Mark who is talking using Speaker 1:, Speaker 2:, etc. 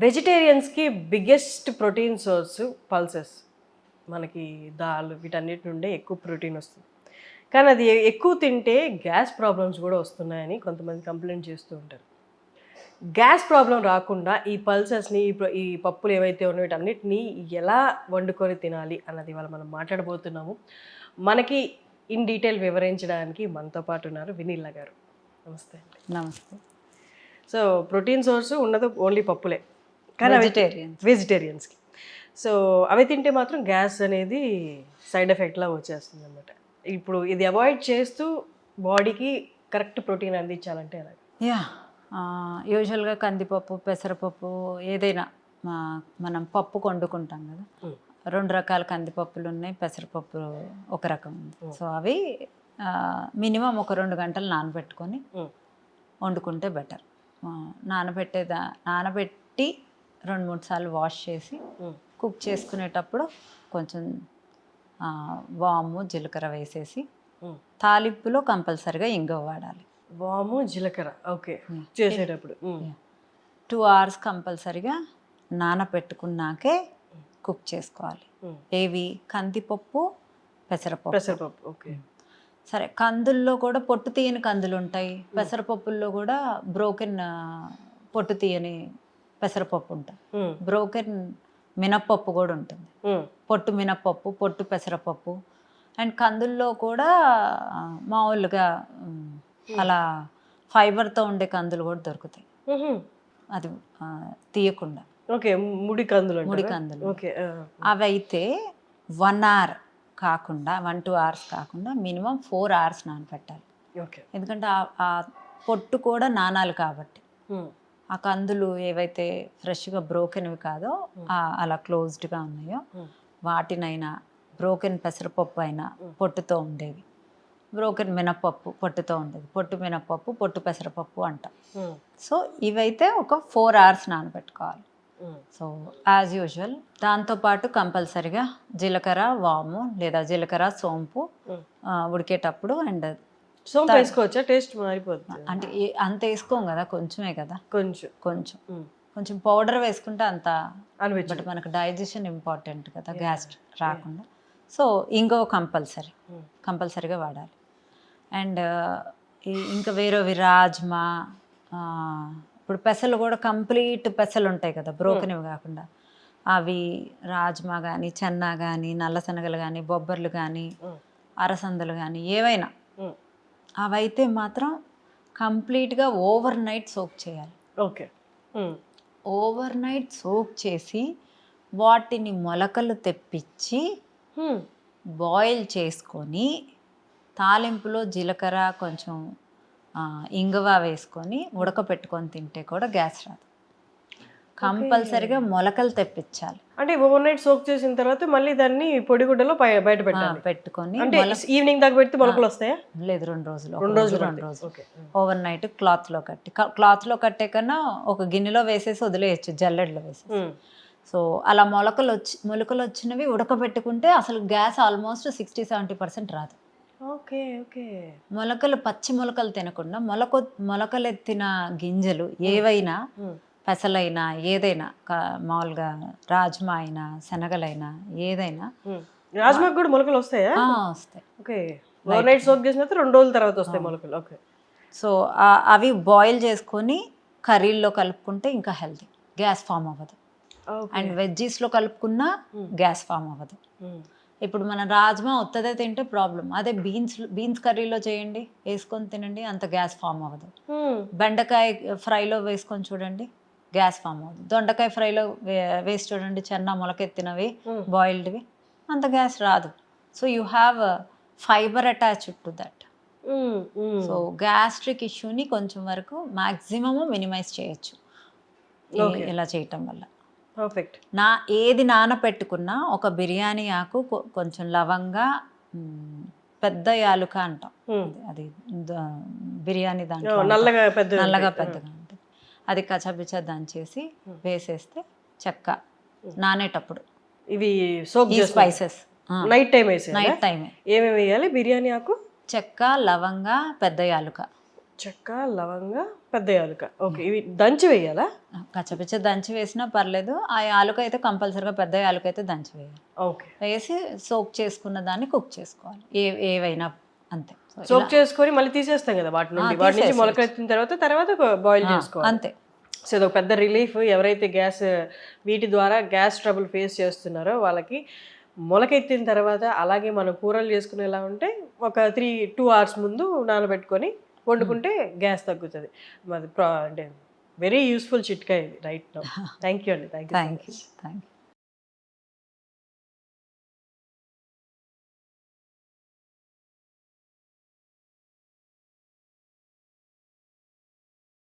Speaker 1: వెజిటేరియన్స్కి biggest protein source pulses. మనకి దాల్ వీటన్నిటి నుండే ఎక్కువ ప్రోటీన్ వస్తుంది. కానీ అది ఎక్కువ తింటే గ్యాస్ ప్రాబ్లమ్స్ కూడా వస్తున్నాయని కొంతమంది కంప్లైంట్ చేస్తూ ఉంటారు. గ్యాస్ ప్రాబ్లం రాకుండా ఈ పల్సెస్ని ఈ పప్పులు ఏవైతే ఉన్నాయో వీటన్నిటిని ఎలా వండుకొని తినాలి అన్నది ఇవాళ మనం మాట్లాడబోతున్నాము. మనకి ఇన్ డీటెయిల్ వివరించడానికి మనతో పాటు ఉన్నారు వినీలా గారు. నమస్తే అండి.
Speaker 2: నమస్తే.
Speaker 1: సో ప్రోటీన్ సోర్స్ ఉన్నది ఓన్లీ పప్పులే, కానీ వెజిటేరియన్స్కి. సో అవి తింటే మాత్రం గ్యాస్ అనేది సైడ్ ఎఫెక్ట్లా వచ్చేస్తుంది అనమాట. ఇప్పుడు ఇది అవాయిడ్ చేస్తూ బాడీకి కరెక్ట్ ప్రోటీన్ అందించాలంటే ఎలా?
Speaker 2: యూజువల్గా కందిపప్పు, పెసరపప్పు ఏదైనా మనం పప్పు వండుకుంటాం కదా, రెండు రకాల కందిపప్పులు ఉన్నాయి, పెసరపప్పు ఒక రకం ఉంది. సో అవి మినిమం ఒక 2 గంటలు నానబెట్టుకొని వండుకుంటే బెటర్. నానబెట్టి 2-3 సార్లు వాష్ చేసి కుక్ చేసుకునేటప్పుడు కొంచెం వాము, జీలకర్ర వేసేసి తాలింపులో కంపల్సరిగా ఇంగువ వాడాలి.
Speaker 1: వాము, జీలకర్ర ఓకే చేసేటప్పుడు
Speaker 2: 2 hours కంపల్సరిగా నానబెట్టుకున్నాకే కుక్ చేసుకోవాలి. ఏవి? కందిపప్పు, పెసరపప్పు.
Speaker 1: ఓకే.
Speaker 2: సరే, కందుల్లో కూడా పొట్టు తీయని కందులు ఉంటాయి, పెసరపప్పుల్లో కూడా బ్రోకెన్ పొట్టు తీయని పెసరపప్పు ఉంటుంది, బ్రోకెన్ మినప్పప్పు కూడా ఉంటుంది, పొట్టు మినప్పప్పు, పొట్టు పెసరపప్పు. అండ్ కందుల్లో కూడా మామూలుగా అలా ఫైబర్తో ఉండే కందులు కూడా దొరుకుతాయి, అది తీయకుండా.
Speaker 1: ఓకే, ముడి కందులు.
Speaker 2: అవి అయితే 1 hour కాకుండా 1-2 hours కాకుండా మినిమం 4 hours నానబెట్టాలి. ఎందుకంటే ఆ పొట్టు కూడా నానాలి కాబట్టి. ఆ కందులు ఏవైతే ఫ్రెష్గా బ్రోకెన్వి కాదో, అలా క్లోజ్డ్గా ఉన్నాయో వాటినైనా, బ్రోకెన్ పెసరపప్పు అయినా పొట్టుతో ఉండేవి, బ్రోకెన్ మినప్పప్పు పొట్టుతో ఉండేది, పొట్టు మినప్పప్పు, పొట్టు పెసరపప్పు అంటాం. సో ఇవైతే ఒక 4 hours నానబెట్టుకోవాలి. సో యాజ్ యూజువల్ దాంతోపాటు కంపల్సరిగా జీలకర్ర, వాము లేదా జీలకర్ర, సోంపు ఉడికేటప్పుడు. అండ్
Speaker 1: సోంపు వేసుకోవచ్చా? టేస్ట్ మారిపోతుంది
Speaker 2: అంటే అంత వేసుకోం కదా, కొంచెమే కదా, కొంచెం పౌడర్ వేసుకుంటే అంత బట్ మనకు డైజెషన్ ఇంపార్టెంట్ కదా, గ్యాస్ రాకుండా. సో ఇంకో కంపల్సరిగా వాడాలి. అండ్ ఇంకా వేరేవి రాజ్మా, ఇప్పుడు పెసలు కూడా కంప్లీట్ పెసలు ఉంటాయి కదా, బ్రోకెన్వి కాకుండా, అవి రాజ్మా కానీ, చెన్నా కానీ, నల్ల శనగలు కానీ, బొబ్బర్లు కానీ, అరసందలు కానీ ఏవైనా అవైతే మాత్రం కంప్లీట్గా ఓవర్ నైట్ సోక్ చేయాలి.
Speaker 1: ఓకే.
Speaker 2: ఓవర్ నైట్ సోక్ చేసి వాటిని మొలకలు తెప్పించి బాయిల్ చేసుకొని తాలింపులో జీలకర్ర, కొంచెం ఇంగువ వేసుకొని ఉడకపెట్టుకొని తింటే కూడా గ్యాస్ రాదు. కంపల్సరిగా మొలకలు తెప్పించాలి.
Speaker 1: అంటే ఓవర్ నైట్ సోక్ చేసిన తర్వాత మళ్ళీ దాన్ని పొడిగుడ్డలో బయట
Speaker 2: పెట్టుకొని
Speaker 1: ఈవినింగ్ దాకా పెడితే మొలకలు వస్తాయా?
Speaker 2: లేదు, 2 రోజులు ఓవర్ నైట్ క్లాత్లో కట్టే కన్నా ఒక గిన్నెలో వేసేసి వదిలేయచ్చు, జల్లెడలో వేసేసి. సో అలా మొలకలు వచ్చినవి ఉడకబెట్టుకుంటే అసలు గ్యాస్ ఆల్మోస్ట్ 60-70% రాదు. పచ్చి మొలకలు తినకుండా మొలకలెత్తిన గింజలు ఏవైనా, పెసలైనా ఏదైనా, మామూలుగా రాజ్మా అయినా, శనగలైనా ఏదైనా.
Speaker 1: రాజ్మా కూడా మొలకలు వస్తాయా?
Speaker 2: వస్తాయి.
Speaker 1: ఓవర్ నైట్ సోక్ చేసిన 2 రోజుల తర్వాత వస్తాయి మొలకలు. ఓకే.
Speaker 2: సో అవి బాయిల్ చేసుకొని కర్రీల్లో కలుపుకుంటే ఇంకా హెల్తీ, గ్యాస్ ఫామ్ అవ్వదు. అండ్ వెజ్జీస్లో కలుపుకున్నా గ్యాస్ ఫామ్ అవ్వదు. ఇప్పుడు మన రాజ్మా ఒత్తదే తింటే ప్రాబ్లం, అదే బీన్స్ కర్రీలో చేయండి, వేసుకొని తినండి, అంత గ్యాస్ ఫామ్ అవ్వదు. బెండకాయ ఫ్రైలో వేసుకొని చూడండి, గ్యాస్ ఫామ్ అవ్వదు. దొండకాయ ఫ్రైలో వేసి చూడండి, చెన్నా మొలకెత్తినవి బాయిల్డ్వి, అంత గ్యాస్ రాదు. So you have fibre attached to that. So gastric ఇష్యూని కొంచెం వరకు మ్యాక్సిమము మినిమైజ్ చేయొచ్చు ఇలా చేయటం వల్ల.
Speaker 1: పర్ఫెక్ట్.
Speaker 2: ఏది నానపెట్టుకున్నా ఒక బిర్యానీ ఆకు, కొంచెం లవంగా, పెద్ద యాలుక అంటాం, అది బిర్యానీ దాంట్లో నల్లగా పెద్దగా ఉంటుంది, అది కచ్చబిచ్చ దంచేసి వేసేస్తే చెక్క నానేటప్పుడు
Speaker 1: ఇవి సోక్
Speaker 2: స్పైసెస్
Speaker 1: నైట్ టైం ఏమేమి వేయాలి? బిర్యానీ ఆకు,
Speaker 2: చెక్క, లవంగా, పెద్ద యాలుక
Speaker 1: చెక్క, లవంగ, పెద్ద యాలుక. ఓకే, ఇవి దంచి వేయాలా?
Speaker 2: కచ్చపిచ్చ దంచి వేసినా పర్లేదు. ఆ యాలుక అయితే కంపల్సరీగా పెద్ద యాలుక అయితే దంచి వేయాలి.
Speaker 1: ఓకే,
Speaker 2: వేసి సోక్ చేసుకున్న దాన్ని కుక్ చేసుకోవాలి. ఏవైనా అంతే. సో
Speaker 1: సోక్ చేసుకొని మళ్ళీ తీసేస్తాం కదా వాటి నుండి. వాటి నుంచి
Speaker 2: తీసేసేయచ్చు.
Speaker 1: మొలకెత్తిన తర్వాత బాయిల్ చేసుకోవాలి.
Speaker 2: అంతే.
Speaker 1: సో ఇది ఒక పెద్ద రిలీఫ్. ఎవరైతే వీటి ద్వారా గ్యాస్ ట్రబుల్ ఫేస్ చేస్తున్నారో వాళ్ళకి మొలకెత్తిన తర్వాత అలాగే మనం కూరలు చేసుకునేలా ఉంటే ఒక 2 hours ముందు నానబెట్టుకొని వండుకుంటే గ్యాస్ తగ్గుతుంది. మాది అంటే వెరీ యూస్ఫుల్ చిట్కా ఇది రైట్ నౌ. థ్యాంక్ యూ అండి. Thank you.
Speaker 2: Thank you.